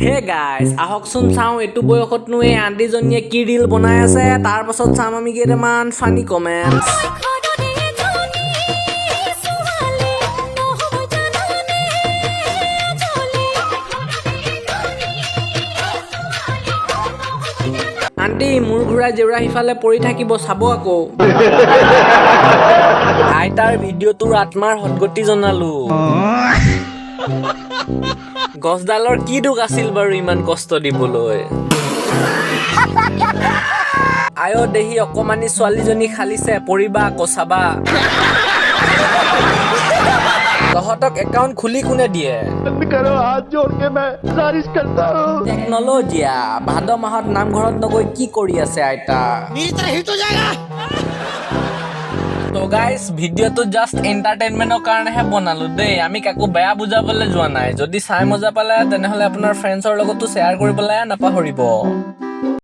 Hey guys আহকচোন চাওঁ এইটো বয়সতনো এই আণ্টিজনীয়ে কি ৰিল বনাই আছে তাৰ পাছত চাম আমি কেইটামান ফানি কমেণ্টছ। আণ্টি মোৰ ঘূৰাই জেউৰা সিফালে পৰি থাকিব চাব আকৌ। আইতাৰ ভিডিঅ'টোৰ আত্মাৰ সদগতি জনালো। গছডালৰ কি দুখ আছিল বাৰু ইমান কষ্ট দিবলৈ। আয় দেহি অকমানি ছোৱালীজনী খালিছে পৰিবা আকৌ চাবা। তহঁতক একাউণ্ট খুলি কোনে দিয়ে? টেকনলজিয়া ভাদ মাহত নামঘৰত নগৈ কি কৰি আছে আইতা? তো গাইজ ভিডিঅ'টো জাষ্ট এণ্টাৰটেইনমেণ্টৰ কাৰণেহে বনালো দেই, আমি কাকো বেয়া বুজাবলৈ যোৱা নাই। যদি চাই মজা পালে তেনেহ'লে আপোনাৰ ফ্ৰেণ্ডছৰ লগতো শ্বেয়াৰ কৰিবলৈ নাপাহৰিব।